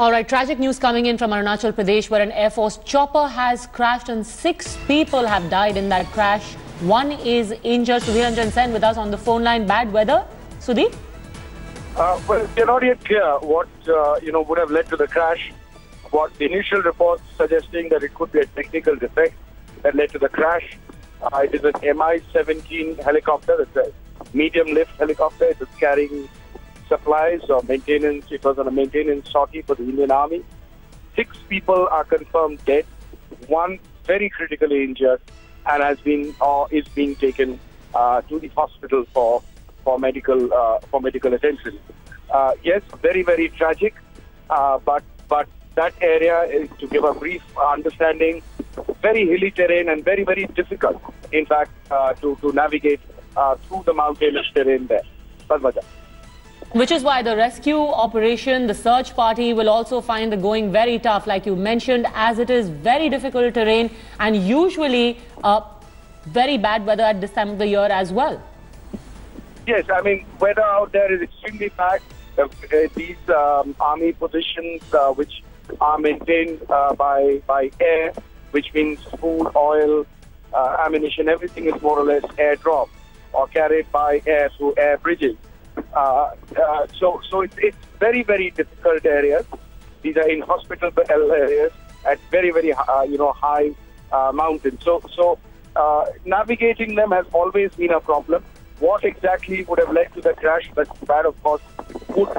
All right, tragic news coming in from Arunachal Pradesh where an Air Force chopper has crashed and 6 people have died in that crash. One is injured. Sudhir Sen with us on the phone line. Bad weather. Sudhir? Well, we're not yet clear what would have led to the crash. What the initial reports suggesting that it could be a technical defect that led to the crash. It is an Mi17 helicopter. It's a medium lift helicopter. It was carrying supplies or maintenance. It was on a maintenance sortie for the Indian Army. 6 people are confirmed dead. 1 very critically injured and has been or is being taken to the hospital for medical attention. Yes, very, very tragic. But that area is, to give a brief understanding, very hilly terrain and very, very difficult, in fact, to navigate through the mountainous terrain there. Which is why the rescue operation, the search party will also find the going very tough, like you mentioned, as it is very difficult terrain and usually very bad weather at this time of the year as well. Yes, I mean, weather out there is extremely bad. These army positions which are maintained by air, which means food, oil, ammunition, everything is more or less airdrop or carried by air through air bridges. So it's very, very difficult areas. These are inhospitable areas at very, very high mountains. So navigating them has always been a problem. What exactly would have led to the crash? That of course would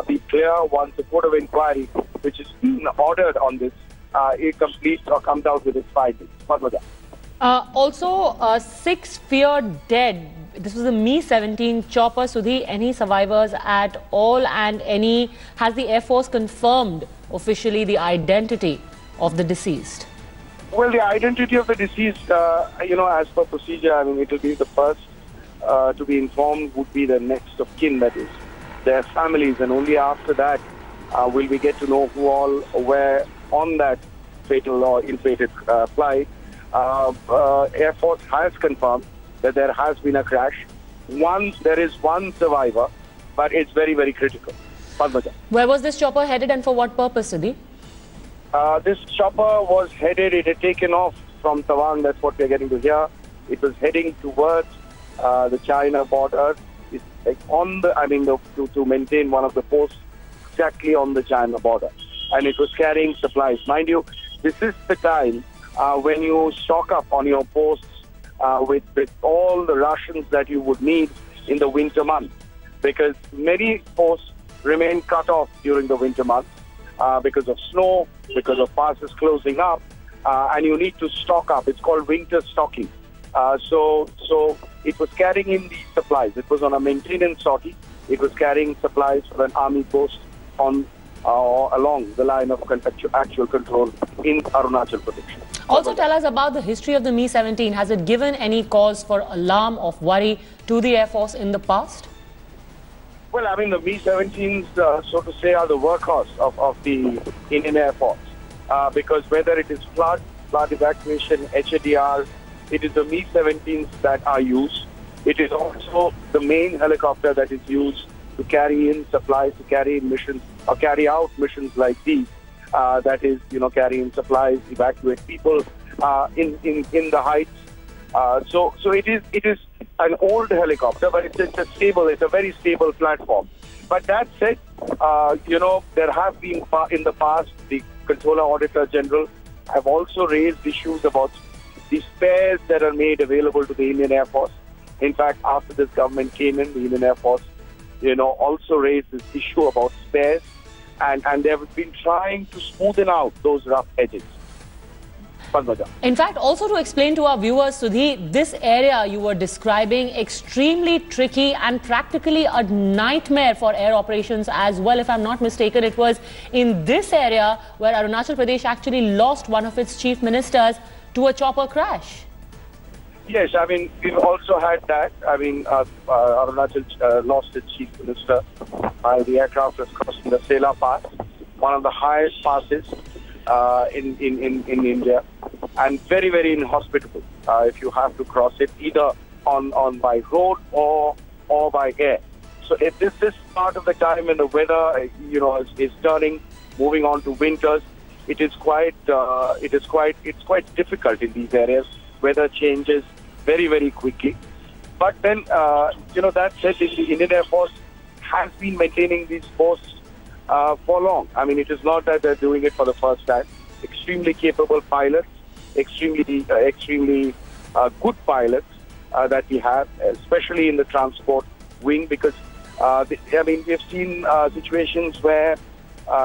be clear once the court of inquiry, which is being ordered on this, it completes or comes out with its findings. Also, 6 feared dead. This was a Mi17 chopper. Sudhi, any survivors at all, and has the Air Force confirmed officially the identity of the deceased? Well, the identity of the deceased, as per procedure, I mean, it will be the first to be informed would be the next of kin, that is, their families, and only after that will we get to know who all were on that fatal or ill-fated flight. Air Force has confirmed that there has been a crash. There is one survivor, but it's very, very critical. Where was this chopper headed and for what purpose, Sudhi? This chopper was headed, it had taken off from Tawang, that's what we're getting to hear. It was heading towards the China border. It's like to maintain one of the posts exactly on the China border. And it was carrying supplies. Mind you, this is the time when you stock up on your posts with all the rations that you would need in the winter months, because many posts remain cut off during the winter months because of snow, because of passes closing up, and you need to stock up. It's called winter stocking. So it was carrying in these supplies. It was on a maintenance sortie. It was carrying supplies for an army post on along the line of actual control in Arunachal Pradesh. Also tell us about the history of the Mi17. Has it given any cause for alarm of worry to the Air Force in the past? Well, I mean, the Mi-17s, so to say, are the workhorse of the Indian Air Force. Because whether it is flood evacuation, HADR, it is the Mi-17s that are used. It is also the main helicopter that is used to carry in supplies, to carry in missions, or carry out missions like these. That is, carry in supplies, evacuate people in the heights. So it is an old helicopter, but it's a very stable platform. But that said, there have been in the past, the Controller Auditor General have also raised issues about the spares that are made available to the Indian Air Force. In fact, after this government came in, the Indian Air Force, also raised this issue about spares, and they have been trying to smoothen out those rough edges. In fact, also to explain to our viewers, Sudhi, this area you were describing extremely tricky and practically a nightmare for air operations as well. If I'm not mistaken, it was in this area where Arunachal Pradesh actually lost one of its chief ministers to a chopper crash. Yes, I mean, we've also had that. I mean, Arunachal lost its chief minister while the aircraft was crossing the Sela Pass, one of the highest passes in India, and very, very inhospitable if you have to cross it either on by road or by air. So if this is part of the time when the weather is turning moving on to winters, it's quite difficult in these areas. Weather changes very, very quickly. But then, that said, the Indian Air Force has been maintaining these posts for long. I mean, it is not that they're doing it for the first time. Extremely capable pilots, extremely good pilots that we have, especially in the transport wing, because we've seen situations where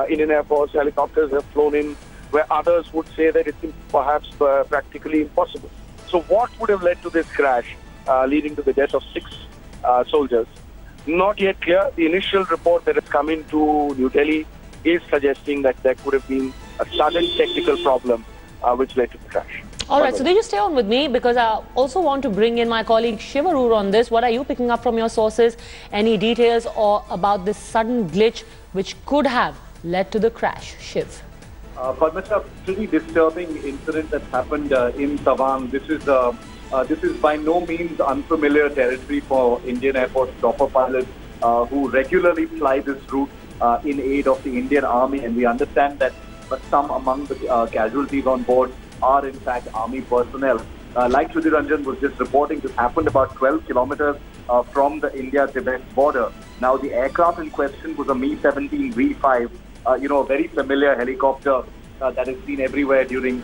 Indian Air Force helicopters have flown in where others would say that it's perhaps practically impossible. So what would have led to this crash, leading to the death of 6 soldiers? Not yet clear. The initial report that has come into New Delhi is suggesting that there could have been a sudden technical problem which led to the crash. All right, so they just stay on with me because I also want to bring in my colleague Shivarur on this. What are you picking up from your sources? Any details or about this sudden glitch which could have led to the crash? Shiv. Padmaja, pretty disturbing incident that happened in Tawang. This is by no means unfamiliar territory for Indian Air Force chopper pilots who regularly fly this route in aid of the Indian Army, and we understand that some among the casualties on board are in fact Army personnel. Like Sudhir Ranjan was just reporting, this happened about 12 kilometers from the India-Tibet border. Now, the aircraft in question was a Mi17 V5, a very familiar helicopter that is seen everywhere during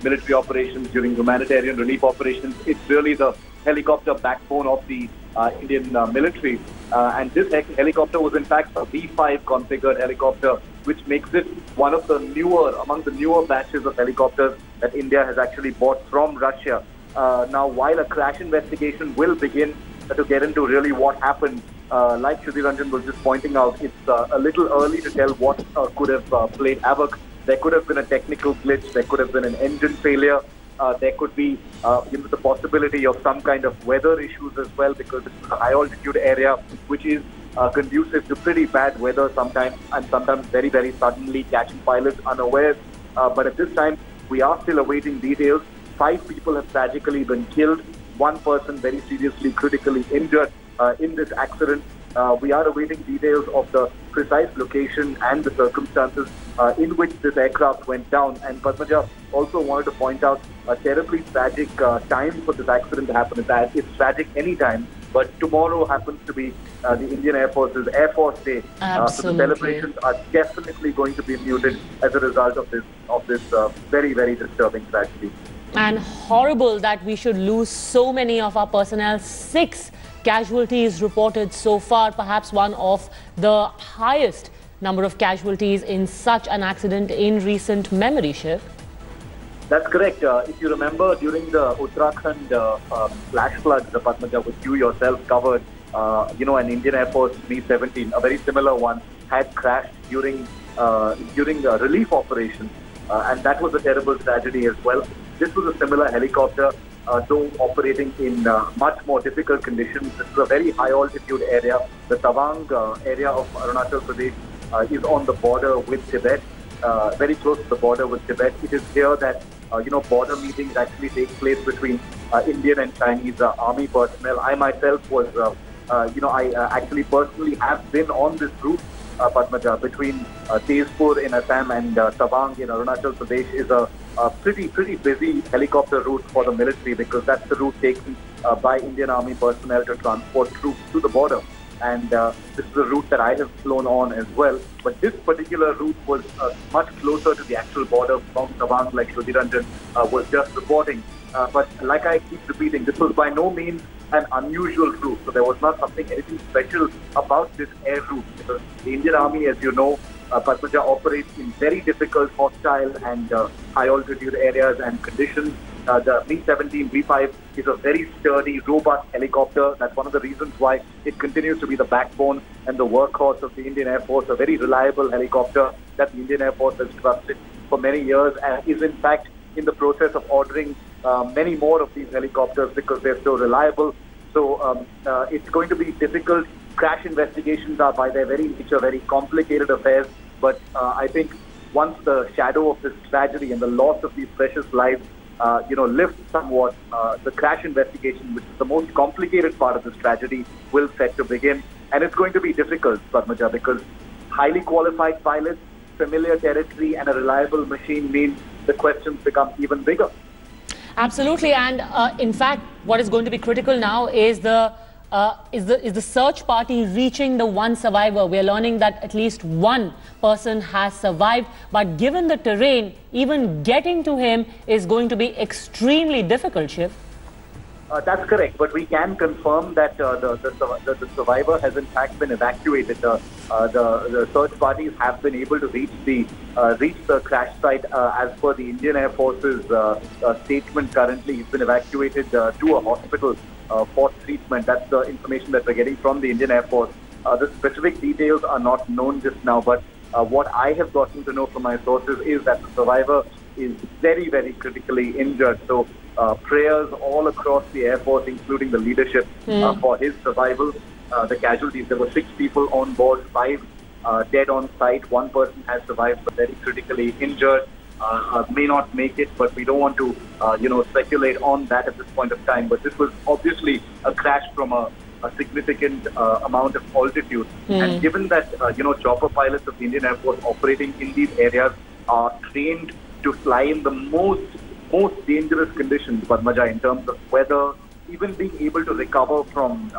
military operations, during humanitarian relief operations. It's really the helicopter backbone of the Indian military. And this helicopter was in fact a V5 configured helicopter, which makes it one of the among the newer batches of helicopters that India has actually bought from Russia. Now, while a crash investigation will begin to get into really what happened, like Sudhir Ranjan was just pointing out, it's a little early to tell what could have played havoc. There could have been a technical glitch. There could have been an engine failure. There could be the possibility of some kind of weather issues as well, because it's a high altitude area which is conducive to pretty bad weather sometimes, and sometimes very, very suddenly catching pilots unawares. But at this time, we are still awaiting details. 5 people have tragically been killed. 1 person very seriously, critically injured in this accident. We are awaiting details of the precise location and the circumstances in which this aircraft went down. And Padmaja also wanted to point out a terribly tragic time for this accident to happen. It's tragic any time, but tomorrow happens to be the Indian Air Force's Air Force Day. So the celebrations are definitely going to be muted as a result of this very, very disturbing tragedy. And horrible that we should lose so many of our personnel. 6 casualties reported so far, perhaps one of the highest number of casualties in such an accident in recent memory, Shiv. That's correct. If you remember, during the Uttarakhand flash floods, the Padmaja, which you yourself covered, an Indian Air Force Mi17, a very similar one, had crashed during relief operations, and that was a terrible tragedy as well. This was a similar helicopter, though operating in much more difficult conditions. This is a very high altitude area. The Tawang area of Arunachal Pradesh is on the border with Tibet, very close to the border with Tibet. It is here that border meetings actually take place between Indian and Chinese army personnel. I myself was, I actually personally have been on this route, Padmaja, between Tezpur in Assam and Tawang in Arunachal Pradesh. Is a pretty busy helicopter route for the military, because that's the route taken by Indian Army personnel to transport troops to the border. And this is a route that I have flown on as well. But this particular route was much closer to the actual border from Tawang, like Sudhir Ranjan was just reporting. But like I keep repeating, this was by no means an unusual route. So there was not anything special about this air route, because the Indian Army, as you know, Padmaja, operates in very difficult, hostile and high altitude areas and conditions. The Mi17 V5 is a very sturdy, robust helicopter. That's one of the reasons why it continues to be the backbone and the workhorse of the Indian Air Force, a very reliable helicopter that the Indian Air Force has trusted for many years, and is in fact in the process of ordering many more of these helicopters because they're so reliable. So it's going to be difficult. Crash investigations are by their very nature very complicated affairs. But I think once the shadow of this tragedy and the loss of these precious lives lifts somewhat, the crash investigation, which is the most complicated part of this tragedy, will set to begin. And it's going to be difficult, Padmaja, because highly qualified pilots, familiar territory and a reliable machine means the questions become even bigger. Absolutely, and in fact, what is going to be critical now is the search party reaching the one survivor. We are learning that at least one person has survived, but given the terrain, even getting to him is going to be extremely difficult, Shiv. That's correct, but we can confirm that the survivor has in fact been evacuated. The search parties have been able to reach the crash site. As per the Indian Air Force's statement, currently he's been evacuated to a hospital for treatment. That's the information that we're getting from the Indian Air Force. The specific details are not known just now, but what I have gotten to know from my sources is that the survivor is very, very critically injured. So prayers all across the Air Force, including the leadership, for his survival. The casualties, there were 6 people on board, 5 dead on site. One person has survived but very critically injured. May not make it, but we don't want to, speculate on that at this point of time. But this was obviously a crash from a significant amount of altitude. And given that, chopper pilots of the Indian Air Force operating in these areas are trained to fly in the most dangerous conditions, Padmaja, in terms of weather, even being able to recover from,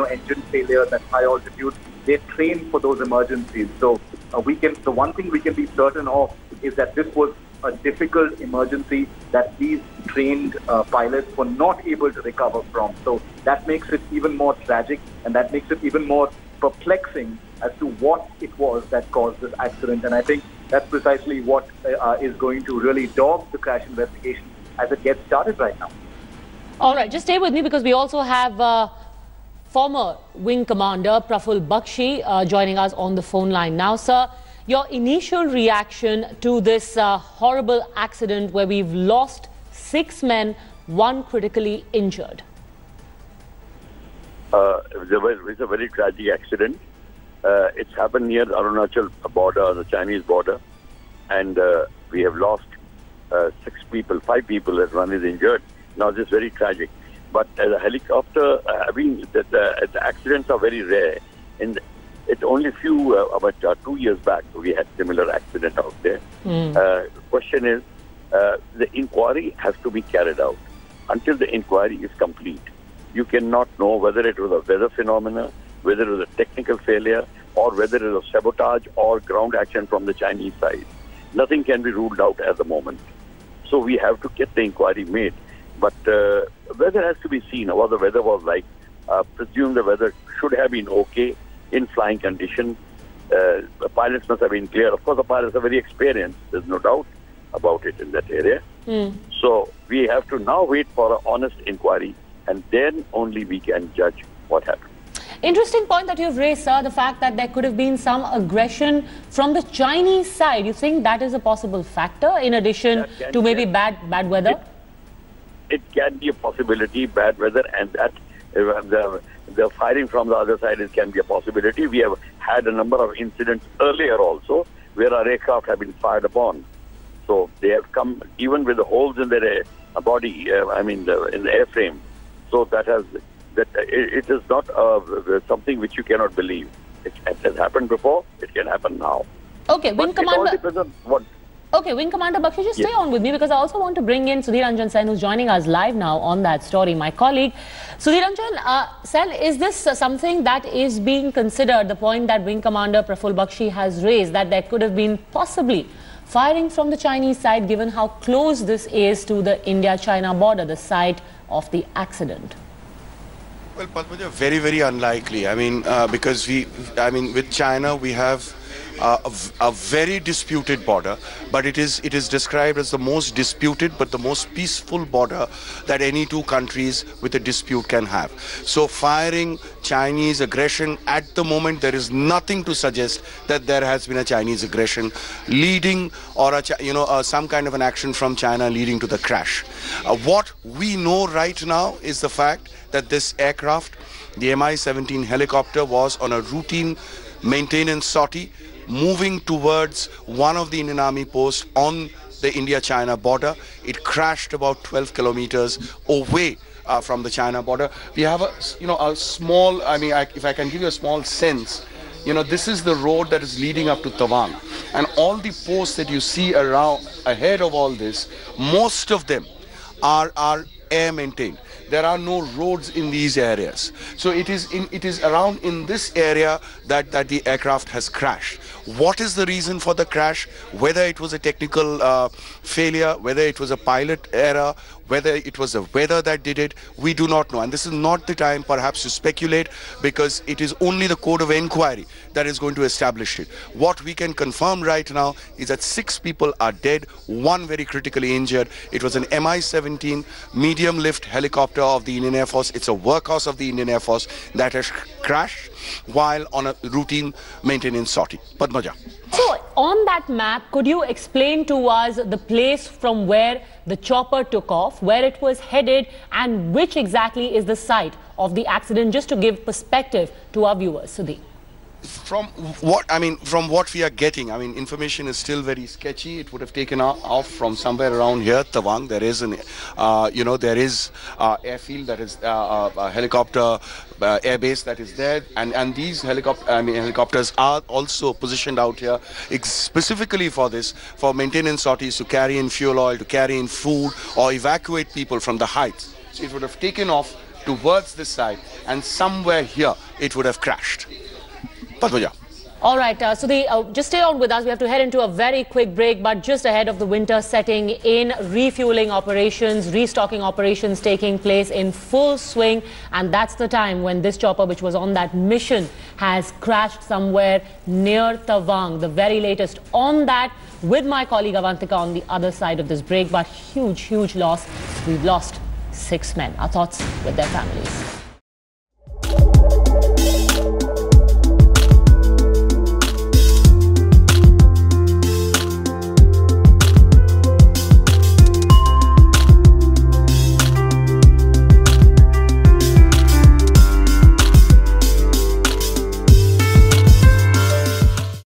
engine failures at high altitude. They're trained for those emergencies. So the one thing we can be certain of is that this was a difficult emergency that these trained pilots were not able to recover from. So that makes it even more tragic, and that makes it even more perplexing as to what it was that caused this accident. And I think that's precisely what is going to really dog the crash investigation as it gets started right now. All right, just stay with me because we also have former Wing Commander Praful Bakshi joining us on the phone line now. Sir, your initial reaction to this horrible accident where we've lost 6 men, 1 critically injured? It's a very tragic accident. It's happened near the Arunachal border, the Chinese border, and we have lost 6 people, 5 people, and 1 is injured. Now this is very tragic. But as a helicopter, the accidents are very rare. It's only about 2 years back we had similar accident out there. Question is, the inquiry has to be carried out. Until the inquiry is complete, you cannot know whether it was a weather phenomena, whether it was a technical failure, or whether it was sabotage or ground action from the Chinese side. Nothing can be ruled out at the moment. So we have to get the inquiry made. But weather has to be seen, what the weather was like. Presume the weather should have been okay in flying condition. The pilots must have been clear. Of course, the pilots are very experienced. There's no doubt about it in that area. So we have to now wait for an honest inquiry, and then only we can judge what happened. Interesting point that you've raised, sir, the fact that there could have been some aggression from the Chinese side. You think that is a possible factor in addition to maybe bad weather? It can be a possibility, bad weather, and that the firing from the other side can be a possibility. We have had a number of incidents earlier also where our aircraft have been fired upon. So they have come even with the holes in their body, in the airframe. So it is not something which you cannot believe. It has happened before. It can happen now. Okay, Wing Commander. It all depends on what. Okay, Wing Commander Bakshi, just stay on with me because I also want to bring in Sudhir Ranjan Sen, who's joining us live now on that story, my colleague. Sudhir Ranjan Sen, is this something that is being considered, the point that Wing Commander Praful Bakshi has raised, that there could have been possibly firing from the Chinese side, given how close this is to the India-China border, the site of the accident? Well, Padmaja, very, very unlikely. Because with China, we have a very disputed border, but it is described as the most disputed but the most peaceful border that any 2 countries with a dispute can have. So firing Chinese aggression, at the moment there is nothing to suggest that there has been a Chinese aggression leading or some kind of an action from China leading to the crash. What we know right now is the fact that this aircraft, the Mi-17 helicopter, was on a routine maintenance sortie moving towards one of the Indian Army posts on the India-China border. It crashed about 12 kilometers away from the China border. We have a small, if I can give you a small sense, You know, this is the road that is leading up to Tawang. And all the posts that you see around, ahead of all this, most of them are air maintained. There are no roads in these areas. So it is around in this area that the aircraft has crashed. What is the reason for the crash? Whether it was a technical failure, whether it was a pilot error, whether it was the weather that did it, we do not know. And this is not the time perhaps to speculate, because it is only the Code of Inquiry that is going to establish it. What we can confirm right now is that 6 people are dead, 1 very critically injured. It was an Mi17 medium lift helicopter of the Indian Air Force. It's a workhorse of the Indian Air Force that has crashed while on a routine maintenance sortie. Padmaja. So, on that map, could you explain to us the place from where the chopper took off, where it was headed, and which exactly is the site of the accident, just to give perspective to our viewers, Sudhi? From what we are getting, information is still very sketchy. It would have taken off from somewhere around here, Tawang. There is an, airfield, that is a helicopter airbase that is there, and these helicopters are also positioned out here specifically for this, for maintenance sorties, to carry in fuel oil, to carry in food, or evacuate people from the heights. So it would have taken off towards this side, and somewhere here it would have crashed. All right, Sudhi, just stay on with us. We have to head into a very quick break, but just ahead of the winter setting in, refueling operations, restocking operations taking place in full swing. And that's the time when this chopper, which was on that mission, has crashed somewhere near Tawang. The very latest on that, with my colleague Avantika on the other side of this break. But huge loss. We've lost 6 men. Our thoughts with their families.